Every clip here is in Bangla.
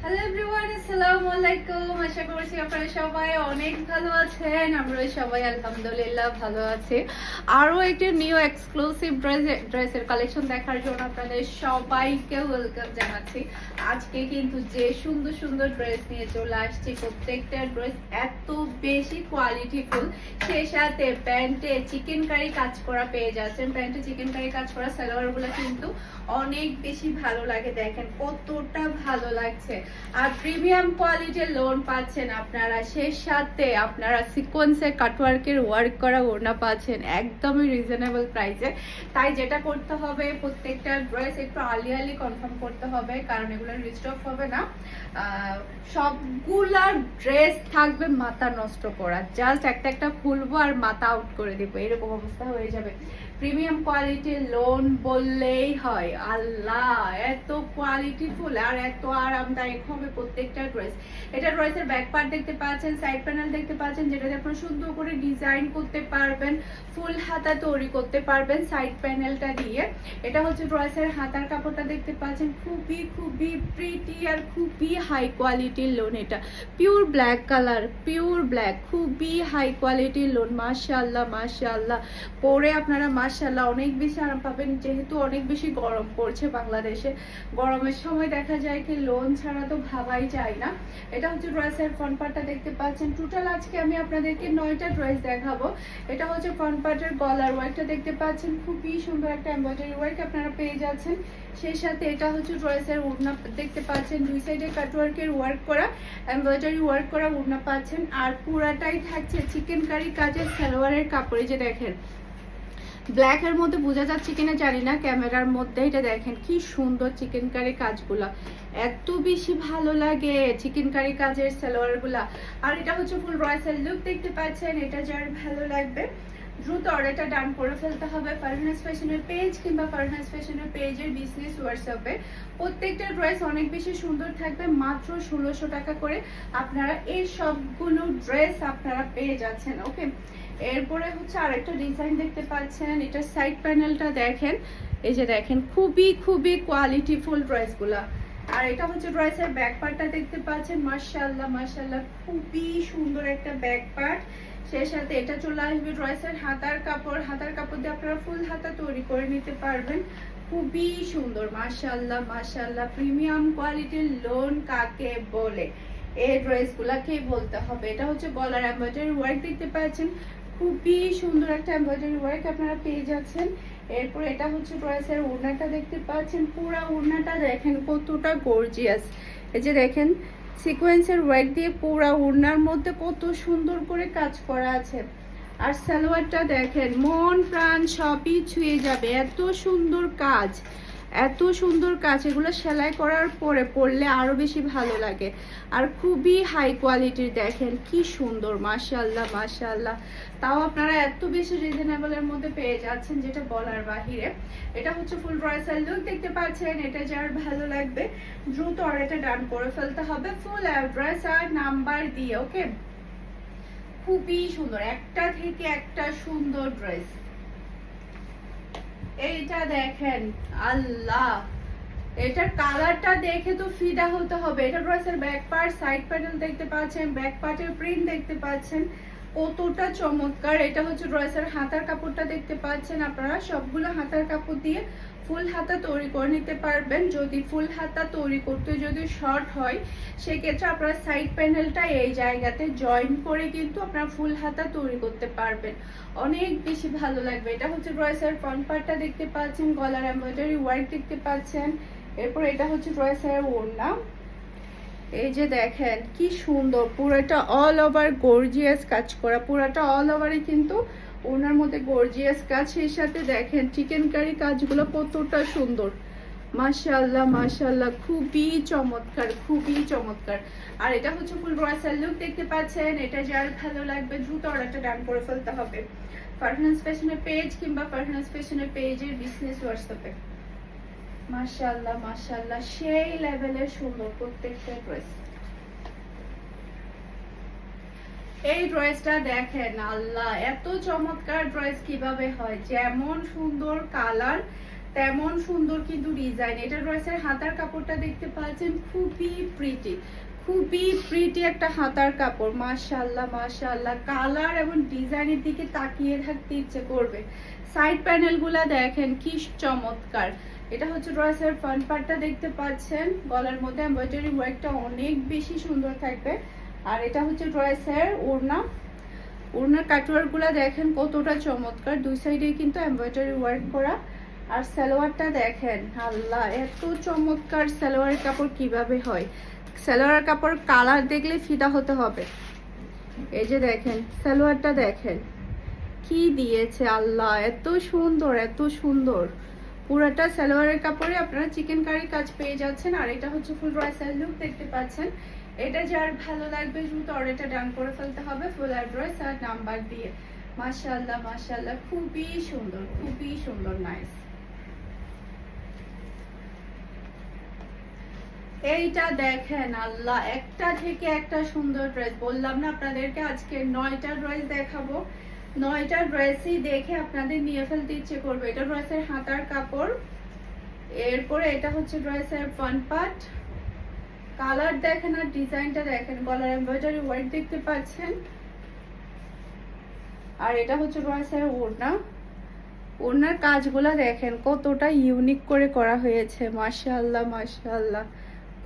হ্যালো এভরিওয়ান, আসসালামু আলাইকুম। আশা করছি আপনারা সবাই অনেক ভালো আছেন। আমরা সবাই আলহামদুলিল্লাহ ভালো আছি। আরও একটি নিউ এক্সক্লুসিভ ড্রেসের কালেকশন দেখার জন্য আপনাদের সবাইকে ওয়েলকাম জানাচ্ছি। আজকে কিন্তু যে সুন্দর সুন্দর ড্রেস নিয়ে চলে আসছি, প্রত্যেকটা ড্রেস এত বেশি কোয়ালিটিফুল। সেই সাথে প্যান্টে চিকেন কারি কাজ করা পেয়ে যাচ্ছেন। প্যান্টে চিকেন কারি কাজ করা সালোয়ারগুলো কিন্তু অনেক বেশি ভালো লাগে। দেখেন কতটা ভালো লাগছে। আর প্রিমিয়াম কোয়ালিটির লোন পাচ্ছেন আপনারা, সেই সাথে আপনারা সিকোয়েন্সের কাটওয়ার্কের ওয়ার্ক করা ওড়না পাচ্ছেন একদমই রিজনেবল প্রাইসে। তাই যেটা করতে হবে, প্রত্যেকটা ড্রেস একটু আর্লি কনফার্ম করতে হবে, কারণ এগুলো রিস্টক হবে না। সবগুলা ড্রেস থাকবে মাথা নষ্ট করা, জাস্ট একটা একটা খুলবো আর মাথা আউট করে দিব, এরকম অবস্থা হয়ে যাবে। প্রিমিয়াম কোয়ালিটির লোন বললেই হয়। আল্লাহ, এত কোয়ালিটিফুল আর এত আরামদায়ক হবে প্রত্যেকটা ড্রেস। এটা ড্রেসের ব্যাক পার্ট দেখতে পাচ্ছেন, সাইড প্যানেল দেখতে পাচ্ছেন, যেটাতে আপনারা সুন্দর করে ডিজাইন করতে পারবেন, ফুল হাতা তৈরি করতে পারবেন সাইড প্যানেলটা দিয়ে। এটা হচ্ছে ড্রেসের হাতার কাপড়টা দেখতে পাচ্ছেন, খুবই খুবই প্রিটি আর খুবই হাই কোয়ালিটির লোন। এটা pure black colour, pure black, খুবই হাই কোয়ালিটির লোন। মাশাআল্লাহ মাশাআল্লাহ, পরে আপনারা মাশাআল্লাহ অনেক বেশি আরাম পাবেন, যেহেতু অনেক বেশি গরম পড়ছে বাংলাদেশে। গরমের সময় দেখা যায় কি লোন ছাড়া তো ভাবাই যায় না। এটা হচ্ছে ড্রেসের ফ্রন্ট পার্টটা দেখতে পাচ্ছেন। টোটাল আজকে আমি আপনাদেরকে 9টা ড্রেস দেখাবো। এটা হচ্ছে ফ্রন্ট পার্টের গলার ওয়ার্কটা দেখতে পাচ্ছেন, খুবই সুন্দর একটা এমব্রয়ডারি ওয়ার্ক আপনারা পেয়ে যাচ্ছেন। সেই সাথে এটা হচ্ছে ড্রেসের ওড়না দেখতে পাচ্ছেন, দুই সাইডে কাটওয়ার্কের ওয়ার্ক করা, এমব্রয়ডারি ওয়ার্ক করা ওড়না পাচ্ছেন। আর পুরাটাই থাকছে চিকেন কারি কাজের সালোয়ারের কাপড়ে। যে দেখেন ব্ল্যাকের মধ্যে বোঝা যাচ্ছে কিনা জানি না ক্যামেরার মধ্যে, এটা দেখেন কি সুন্দর চিকেন কারি কাজগুলা, এত বেশি ভালো লাগে চিকেন কারি কাজের সালোয়ার গুলা। আর এটা হচ্ছে ফুল রয়্যাল লুক দেখতে পাচ্ছেন। এটা যার ভালো লাগবে দ্রুত অর্ডারটা ডান করে ফেলতে হবে ফারহানাস ফ্যাশনের পেজ কিংবা ফারহানাস ফ্যাশনের পেজের বিজনেস হোয়াটসঅ্যাপে। প্রত্যেকটা ড্রেস অনেক বেশি সুন্দর থাকবে, মাত্র 1600 টাকা করে আপনারা এই সবগুলো ড্রেস আপনারা পেয়ে যাচ্ছেন। ওকে, এরপরে হচ্ছে আরেকটা ডিজাইন দেখতে পাচ্ছেন। এটা সাইড প্যানেলটা দেখেন, এই যে দেখেন খুবই খুবই কোয়ালিটিফুল ড্রেসগুলা। আর এটা হচ্ছে ড্রেসের ব্যাক পার্টটা দেখতে পাচ্ছেন, মাশাআল্লাহ মাশাআল্লাহ, খুবই সুন্দর একটা ব্যাক পার্ট। সেই সাথে এটা চলে আসবে ড্রেসের হাতার কাপড়। হাতার কাপড় দিয়ে আপনারা ফুল হাতা তৈরি করে নিতে পারবেন, খুবই সুন্দর। মাশাআল্লাহ মাশাআল্লাহ, প্রিমিয়াম কোয়ালিটির লোন কাকে বলে এই ড্রেসগুলাকেই বলতে হবে। এটা হচ্ছে গলার এমব্রয়ডারি ওয়ার্ক দেখতে পাচ্ছেন, খুবই সুন্দর একটা এমব্রয়ডারি ওয়ার্ক আপনারা পেয়ে যাচ্ছেন। এরপর এটা হচ্ছে ড্রেসের ওড়নাটা দেখতে পাচ্ছেন, পুরো ওড়নাটা দেখেন কতটা গর্জিয়াস। এই যে দেখেন সিকোয়েন্সের ওয়ার্ক দিয়ে পুরো ওড়নার মধ্যে কত সুন্দর করে কাজ করা আছে। আর সালোয়ারটা দেখেন, মন প্রাণ সবই ছুঁয়ে যাবে, এত সুন্দর কাজ, এত সুন্দর কাজ। এগুলো সেলাই করার পরে পরলে আরো বেশি ভালো লাগে। আর খুবই হাই কোয়ালিটির, দেখেন কি সুন্দর, মাশাআল্লাহ মাশাআল্লাহ। তাও আপনারা এত বেশি রিজনেবলের মধ্যে পেয়ে যাচ্ছেন, যেটা বলার বাহিরে। এটা হচ্ছে ফুল রয়্যাল লুক দেখতে পাচ্ছেন। এটা যার ভালো লাগবে দ্রুত অর্ডারটা ডান করে ফেলতে হবে ফুল অ্যাড্রেস আর নাম্বার দিয়ে। ওকে, খুবই সুন্দর, একটা থেকে একটা সুন্দর ড্রেস। এইটা দেখেন, আল্লাহ, এটার কালারটা দেখে তো ফিদা হতে হবে। এটা ড্রেসের ব্যাক পার্ট, সাইড প্যানেল দেখতে পাচ্ছেন, ব্যাক পার্টের প্রিন্ট দেখতে পাচ্ছেন, কতটা চমৎকার। এটা হচ্ছে ড্রেসের হাতার কাপড়টা দেখতে পাচ্ছেন। আপনারা সবগুলো হাতার কাপড় দিয়ে ফুল হাতা তৈরি করে নিতে পারবেন। যদি ফুল হাতা তৈরি করতে যদি শর্ট হয়, সেক্ষেত্রে আপনারা সাইড প্যানেলটা এই জায়গাতে জয়েন করে কিন্তু আপনারা ফুল হাতা তৈরি করতে পারবেন, অনেক বেশি ভালো লাগবে। এটা হচ্ছে ড্রেসের ফ্রন্ট পার্টটা দেখতে পাচ্ছেন, গলার এমব্রয়ডারি ওয়ার্ক দেখতে পাচ্ছেন। এরপর এটা হচ্ছে ড্রেসের ওড়না, এই যে দেখেন কি সুন্দর, পুরোটা অল ওভার গর্জিয়াস কাজ করা, পুরোটা অল ওভারই কিন্তু ওনার মধ্যে গর্জিয়াস কাজ। সেই সাথে দেখেন চিকেন কারি কাজগুলো কতটা সুন্দর, মাশাআল্লাহ মাশাআল্লাহ, খুবই চমৎকার খুবই চমৎকার। আর এটা হচ্ছে ফুল রয়্যাল লুক দেখতে পাচ্ছেন। এটা যার ভালো লাগবে দ্রুত অর্ডারটা ডান করে ফেলতে হবে ফারহানাস ফ্যাশনের পেজ কিংবা ফারহানাস ফ্যাশনের পেজের বিজনেস হোয়াটসঅ্যাপে। মাশাআল্লাহ মাশাআল্লাহ, সেই লেভেলের সুন্দর প্রত্যেকটা ড্রেস। এই ড্রেসটা দেখেন, আল্লাহ, এত চমৎকার ড্রেস কিভাবে হয়, যেমন সুন্দর কালার তেমন সুন্দর কিন্তু ডিজাইন। এটা ড্রেসের হাতার কাপড়টা দেখতে পাচ্ছেন, খুবই প্রিটি, খুবই প্রিটি একটা হাতার কাপড়। মাশাআল্লাহ মাশাআল্লাহ, কালার এবং ডিজাইনের দিকে তাকিয়ে থাকতে ইচ্ছে করবে। সাইড প্যানেলগুলা দেখেন কি চমৎকার। এটা হচ্ছে ড্রেসের ফ্রন্ট পার্টটা দেখতে পাচ্ছেন, গলার মধ্যে এমব্রয়ডারি ওয়ার্কটা অনেক বেশি সুন্দর থাকবে। আর এটা হচ্ছে ড্রেসের ওড়না, ওড়নার কাটওয়ার্কগুলা দেখেন কতটা চমৎকার, দুই সাইডে কিন্তু এমব্রয়ডারি ওয়ার্ক করা। আর সালোয়ারটা দেখেন, আল্লাহ এত চমৎকার সালোয়ারের কাপড় কিভাবে হয়। সালোয়ার কাপড় কালার দেখলে ফিদা হতে হবে। এই যে দেখেন সালোয়ারটা দেখেন কি দিয়েছে, আল্লাহ এত সুন্দর এত সুন্দর। পুরাটা সালোয়ারের কাপড়ে আপনারা চিকেন কারি কাজ পেয়ে যাচ্ছেন। আর এটা হচ্ছে ফুল ড্রেসের লুক দেখতে পাচ্ছেন। এটা যার ভালো লাগবে দ্রুত অর্ডারটা ডান করে ফেলতে হবে ফুল অ্যাড্রেস আর নাম্বার দিয়ে। মাশাআল্লাহ মাশাআল্লাহ, খুবই সুন্দর খুবই সুন্দর, নাইস। এইটা দেখেন, আল্লাহ একটা থেকে একটা সুন্দর ড্রেস। বললাম না আপনাদেরকে আজকে 9টা ড্রেস দেখাবো, 9টা ড্রেসই দেখে আপনাদের নিয়ে ফেলতে ইচ্ছে করবে। এটা ড্রেসের হাতার কাপড়, এরপরে এটা হচ্ছে ড্রেসের ফ্রন্ট পার্ট। কালার দেখেন আর ডিজাইনটা দেখেন, গলার এমব্রয়ডারি ওয়ার্ক দেখতে পাচ্ছেন। আর এটা হচ্ছে ড্রেসের ওড়না, ওড়নার কাজগুলা দেখেন কতটা ইউনিক করে করা হয়েছে। মাশাআল্লাহ মাশাআল্লাহ,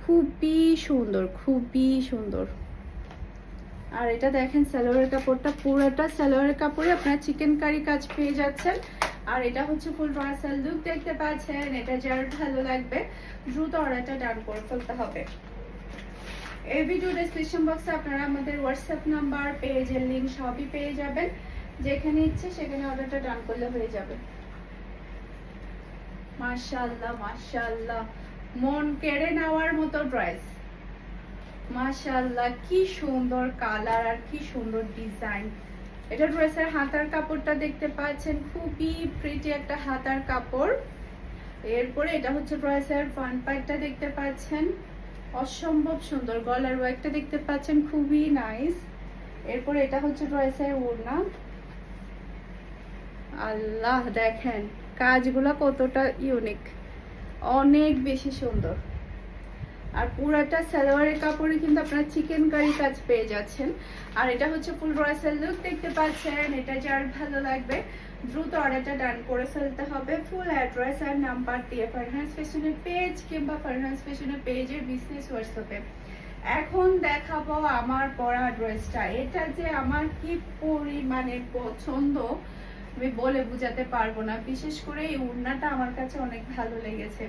খুবই সুন্দর খুবই সুন্দর। আর এটা দেখেন সালোয়ারের কাপড়টা, পুরোটা সালোয়ারের কাপড়ে আপনারা চিকেন কারি কাজ পেয়ে যাচ্ছেন। আর এটা হচ্ছে ফুল ড্রেসের লুক দেখতে পাচ্ছেন। এটা যার ভালো লাগবে দ্রুত অর্ডারটা ডান করে ফেলতে হবে। এই ভিডিও ডেসক্রিপশন বক্সে আপনারা আমাদের হোয়াটসঅ্যাপ নাম্বার, পেজের লিংক সবই পেয়ে যাবেন। যেখানে ইচ্ছে সেখানে অর্ডারটা ডান করলে হয়ে যাবে। মাশাআল্লাহ মাশাআল্লাহ, মন কেড়ে নেওয়ার মতো ড্রেস। মাশাআল্লাহ কি সুন্দর কালার আর কি সুন্দর ডিজাইন। এটা ড্রেসের হাতার কাপড়টা দেখতে পাচ্ছেন, খুবই প্রিটি একটা হাতার কাপড়। এরপরে এটা হচ্ছে ড্রেসের ফ্রন্ট পার্টটা দেখতে পাচ্ছেন, অসম্ভব সুন্দর। গলার ওয়ার্কটা দেখতে পাচ্ছেন, খুবই নাইস। এরপরে এটা হচ্ছে ড্রেসের ওড়না। আল্লাহ দেখেন কাজগুলো কতটা ইউনিক, অনেক বেশি সুন্দর। আর পুরাটা সালোয়ারের কাপড়ে কিন্তু আপনারা চিকেন কারি কাজ পেয়ে যাচ্ছেন। আর এটা হচ্ছে ফুল ড্রেসের লুক দেখতে পাচ্ছেন। এটা যার ভালো লাগবে দ্রুত অর্ডারটা ডান করে ফেলতে হবে ফুল অ্যাড্রেস আর নাম্বার দিয়ে ফারহানাস ফ্যাশনের পেজ কিংবা ফারহানাস ফ্যাশনের পেজের বিজনেস হোয়াটসঅ্যাপে। এখন দেখাবো আমার পরা ড্রেসটা। এটা যে আমার কি পরিমাণে পছন্দ আমি বলে বুঝাতে পারবো না। বিশেষ করে এই ওড়নাটা আমার কাছে অনেক ভালো লেগেছে।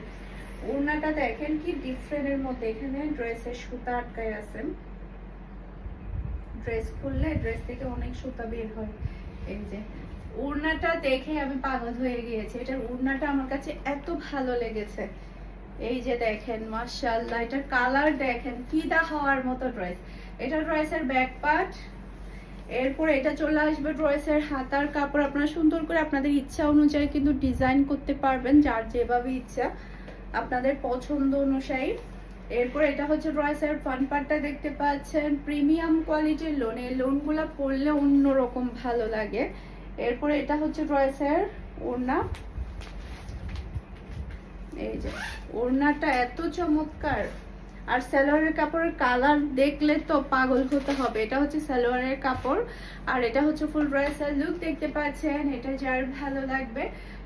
ওড়নাটা দেখেন কি ডিফারেন্টের মধ্যে, এখানে ড্রেসের সুতা আটকায় আছে। ড্রেস খুললে ড্রেস থেকে অনেক সুতা বের হয়। এই যে ওড়নাটা দেখে আমি পাগল হয়ে গিয়েছি। এটার ওড়নাটা আমার কাছে এত ভালো লেগেছে। এই যে দেখেন মাশাআল্লাহ, এটার কালার দেখেন, ফিদা হওয়ার মতো ড্রেস। এটা ড্রেসের ব্যাক পার্ট। এরপরে এটা চলে আসবে ড্রেসের হাতার কাপড়। আপনারা সুন্দর করে আপনাদের ইচ্ছা অনুযায়ী কিন্তু ডিজাইন করতে পারবেন, যার যেভাবে ইচ্ছা আপনাদের পছন্দ অনুযায়ী। এরপর এটা হচ্ছে ড্রেসের ফ্রন্ট পার্টটা দেখতে পাচ্ছেন, প্রিমিয়াম কোয়ালিটির লোন। এই লোনগুলো পরলে অন্যরকম ভালো লাগে। এরপরে এটা হচ্ছে ড্রেসের ওড়না। এই যে ওড়নাটা এত চমৎকার। আর সালোয়ারের কাপড়ের কালার দেখলে তো পাগল হতে হবে। এটা হচ্ছে সালোয়ারের কাপড় আর এটা হচ্ছে ফুল ড্রেসের লুক দেখতে পাচ্ছেন। এটা যার ভালো লাগবে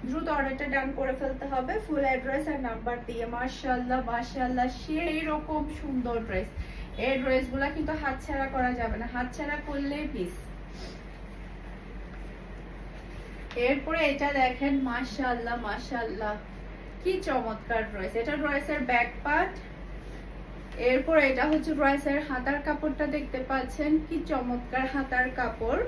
দ্রুত অর্ডারটা ডান করে ফেলতে হবে ফুল অ্যাড্রেস আর নাম্বার দিয়ে। মাশাআল্লাহ মাশাআল্লাহ, সেই রকম সুন্দর ড্রেস। এই ড্রেসগুলো কিন্তু হাতছাড়া করা যাবে না, হাতছাড়া করলে পিস। এরপরে এটা দেখেন মাশাআল্লাহ মাশাআল্লাহ, কি চমৎকার ড্রেস। এটা ড্রেসের ব্যাক পার্ট। এরপর এটা হচ্ছে ড্রেসের হাতার কাপড়টা দেখতে পাচ্ছেন, কি চমৎকার হাতার কাপড়।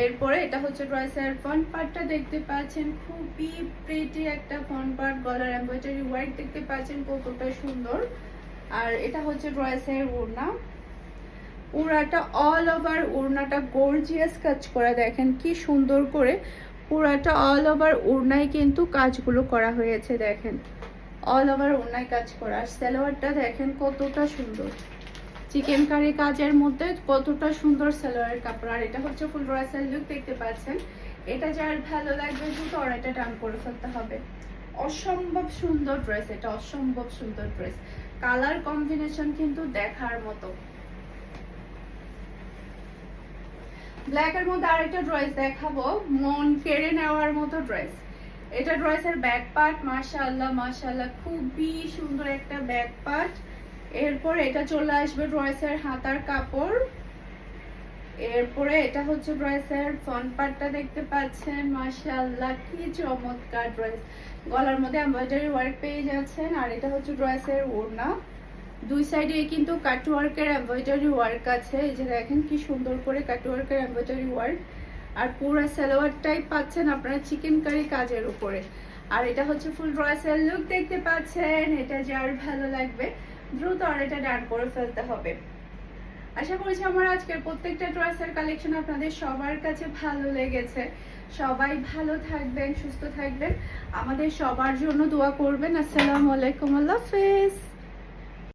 এরপরে এটা হচ্ছে ড্রেসের ফ্রন্ট পার্টটা দেখতে পাচ্ছেন, খুবই প্রিটি একটা ফ্রন্ট পার্ট। গলার এমব্রয়ডারি ওয়ার্ক দেখতে পাচ্ছেন কতটা সুন্দর। আর এটা হচ্ছে ড্রেসের ওড়না। পুরাটা অল ওভার ওড়নাটা গর্জিয়াস কাজ করা, দেখেন কি সুন্দর করে পুরাটা অল ওভার ওড়নায় কিন্তু কাজগুলো করা হয়েছে। দেখেন অল ওভার ওড়নায় কাজ করা। আর সালোয়ারটা দেখেন কতটা সুন্দর, চিকেন কারি কাজের মধ্যে কতটা সুন্দর সালোয়ারের কাপড়। আর এটা হচ্ছে ফুল ড্রেসের লুক দেখতে পাচ্ছেন। এটা যার ভালো লাগবে দ্রুত অর্ডারটা ডান করে ফেলতে হবে। অসম্ভব সুন্দর ড্রেস, এটা অসম্ভব সুন্দর ড্রেস, কালার কম্বিনেশন কিন্তু দেখার মতো। ব্ল্যাক এর মধ্যে আরেকটা ড্রেস দেখাবো, মন কেড়ে নেওয়ার মতো ড্রেস। এটা ড্রেসের ব্যাক পার্ট, মাশাআল্লাহ মাশাআল্লাহ খুবই সুন্দর একটা ব্যাক পার্ট। এরপর এটা চলে আসবে ড্রেসের হাতার কাপড়। এরপরে এটা হচ্ছে ড্রেসের ফ্রন্ট পার্টটা দেখতে পাচ্ছেন, মাশাআল্লাহ কি চমৎকার ড্রেস। গলার মধ্যে এমব্রয়ডারি ওয়ার্ক পেয়ে যাচ্ছেন। আর এটা হচ্ছে ড্রেসের ওড়না, দুই সাইডে কিন্তু কাটওয়ার্কের এমব্রয়ডারি ওয়ার্ক আছে। এই যে দেখেন কি সুন্দর করে কাটওয়ার্কের এমব্রয়ডারি ওয়ার্ক। আর পুরো সালোয়ারটাই পাচ্ছেন আপনারা চিকেন কারি কাজের উপরে। আর এটা হচ্ছে ফুল ড্রেসের লুক দেখতে পাচ্ছেন। এটা যার ভালো লাগবে দ্রুত অর্ডারটা ডান করে ফেলতে হবে। আশা করছি আমার আজকের প্রত্যেকটা ড্রেসের কালেকশন আপনাদের সবার কাছে ভালো লেগেছে। সবাই ভালো থাকবেন, সুস্থ থাকবেন, আমাদের সবার জন্য দোয়া করবেন। আসসালামু আলাইকুম, আল্লাহ হাফেজ।